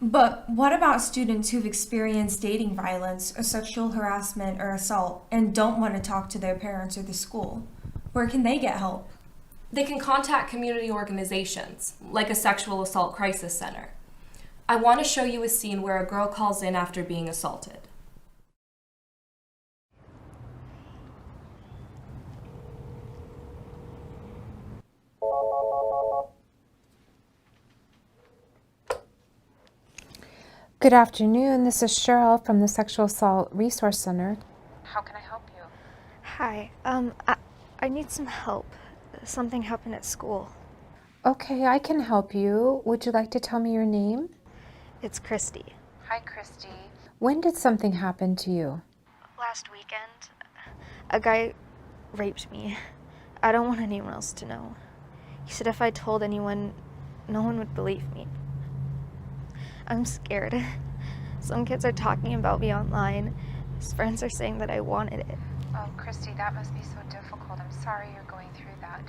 But what about students who've experienced dating violence or sexual harassment or assault and don't want to talk to their parents or the school? Where can they get help? They can contact community organizations, like a sexual assault crisis center. I want to show you a scene where a girl calls in after being assaulted. Good afternoon. This is Cheryl from the Sexual Assault Resource Center. How can I help you? Hi, I need some help. Something happened at school. Okay, I can help you. Would you like to tell me your name? It's Kristi. Hi, Kristi. When did something happen to you? Last weekend, a guy raped me. I don't want anyone else to know. He said if I told anyone, no one would believe me. I'm scared. Some kids are talking about me online. His friends are saying that I wanted it. Oh, Kristi, that must be so difficult. I'm sorry you're going through that.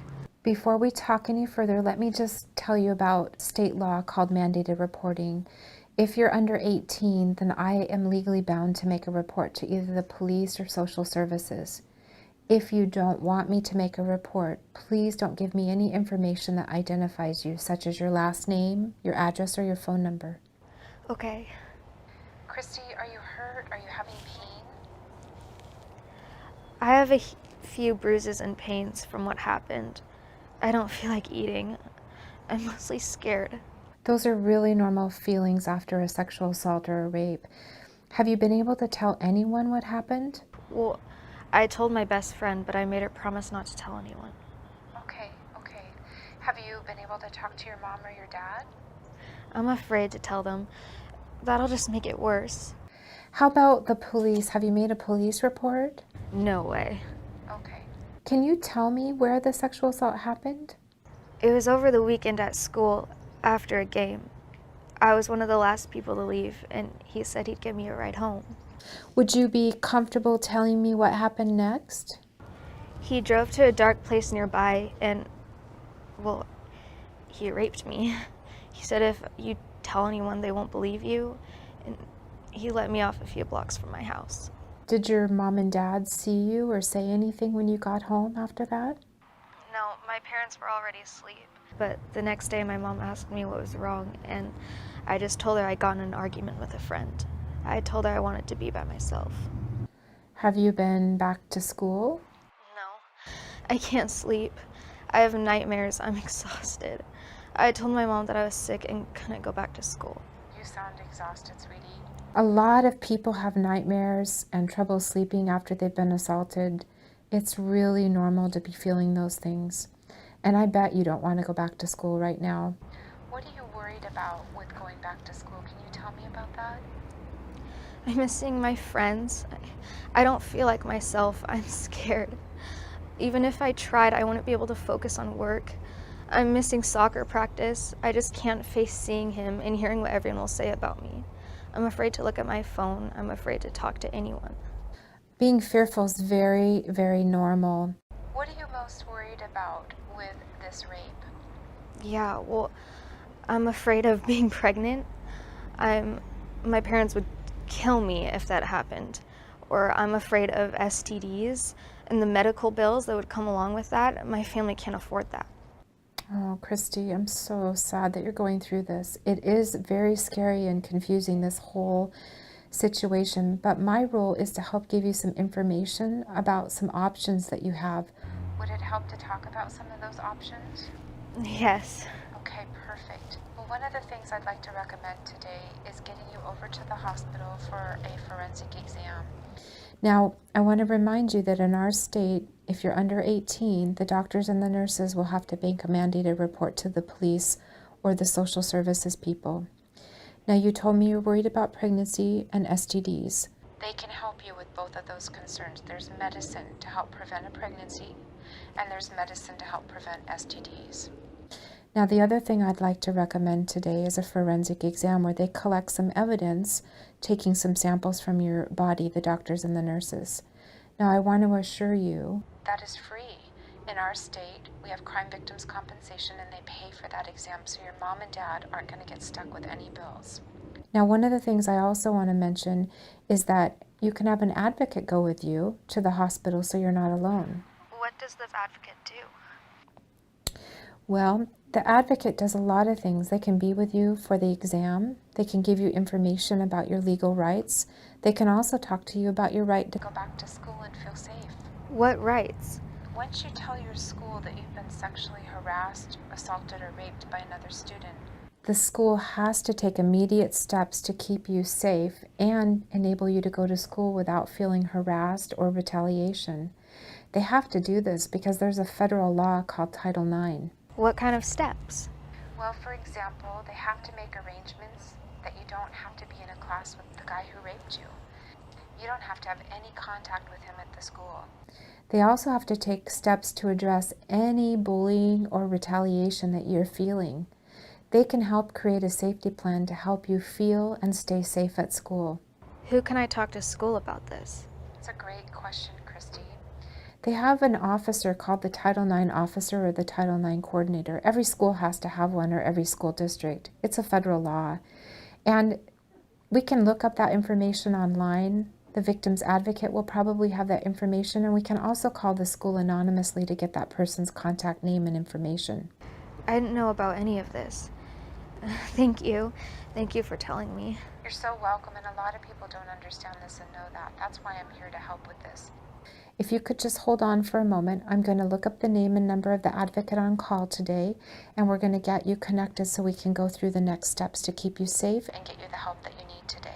Before we talk any further, let me just tell you about state law called mandated reporting. If you're under 18, then I am legally bound to make a report to either the police or social services. If you don't want me to make a report, please don't give me any information that identifies you, such as your last name, your address, or your phone number. Okay. Kristi, are you hurt? Are you having pain? I have a few bruises and pains from what happened. I don't feel like eating. I'm mostly scared. Those are really normal feelings after a sexual assault or a rape. Have you been able to tell anyone what happened? Well, I told my best friend, but I made her promise not to tell anyone. Okay. Have you been able to talk to your mom or your dad? I'm afraid to tell them. That'll just make it worse. How about the police? Have you made a police report? No way. Okay. Can you tell me where the sexual assault happened? It was over the weekend at school after a game. I was one of the last people to leave, and he said he'd give me a ride home. Would you be comfortable telling me what happened next? He drove to a dark place nearby and, well, he raped me. He said if you tell anyone, they won't believe you, and he let me off a few blocks from my house. Did your mom and dad see you or say anything when you got home after that? No, my parents were already asleep. But the next day, my mom asked me what was wrong, and I just told her I got in an argument with a friend. I told her I wanted to be by myself. Have you been back to school? No, I can't sleep. I have nightmares. I'm exhausted. I told my mom that I was sick and couldn't go back to school. You sound exhausted, sweetie. A lot of people have nightmares and trouble sleeping after they've been assaulted. It's really normal to be feeling those things. And I bet you don't want to go back to school right now. What are you worried about with going back to school? Can you tell me about that? I miss seeing my friends. I don't feel like myself. I'm scared. Even if I tried, I wouldn't be able to focus on work. I'm missing soccer practice. I just can't face seeing him and hearing what everyone will say about me. I'm afraid to look at my phone. I'm afraid to talk to anyone. Being fearful is very, very normal. What are you most worried about with this rape? Yeah, well, I'm afraid of being pregnant. My parents would kill me if that happened. Or I'm afraid of STDs and the medical bills that would come along with that. My family can't afford that. Oh, Kristi, I'm so sad that you're going through this. It is very scary and confusing, this whole situation, but my role is to help give you some information about some options that you have. Would it help to talk about some of those options? Yes. Okay, perfect. Well, one of the things I'd like to recommend today is getting you over to the hospital for a forensic exam. Now, I want to remind you that in our state, if you're under 18, the doctors and the nurses will have to make a mandated report to the police or the social services people. Now, you told me you're worried about pregnancy and STDs. They can help you with both of those concerns. There's medicine to help prevent a pregnancy, and there's medicine to help prevent STDs. Now, the other thing I'd like to recommend today is a forensic exam where they collect some evidence, taking some samples from your body, the doctors and the nurses. Now, I want to assure you that is free. In our state, we have crime victims compensation and they pay for that exam, so your mom and dad aren't going to get stuck with any bills. Now, one of the things I also want to mention is that you can have an advocate go with you to the hospital so you're not alone. What does this advocate do? Well, the advocate does a lot of things. They can be with you for the exam. They can give you information about your legal rights. They can also talk to you about your right to go back to school and feel safe. What rights? Once you tell your school that you've been sexually harassed, assaulted, or raped by another student, the school has to take immediate steps to keep you safe and enable you to go to school without feeling harassed or retaliation. They have to do this because there's a federal law called Title IX. What kind of steps? Well, for example, they have to make arrangements that you don't have to be in a class with the guy who raped you. You don't have to have any contact with him at the school. They also have to take steps to address any bullying or retaliation that you're feeling. They can help create a safety plan to help you feel and stay safe at school. Who can I talk to school about this? It's a great question, Kristi. They have an officer called the Title IX officer or the Title IX coordinator. Every school has to have one, or every school district. It's a federal law. And we can look up that information online. The victim's advocate will probably have that information, and we can also call the school anonymously to get that person's contact name and information. I didn't know about any of this. Thank you. Thank you for telling me. You're so welcome, and a lot of people don't understand this and know that. That's why I'm here to help with this. If you could just hold on for a moment, I'm going to look up the name and number of the advocate on call today, and we're going to get you connected so we can go through the next steps to keep you safe and get you the help that you need today.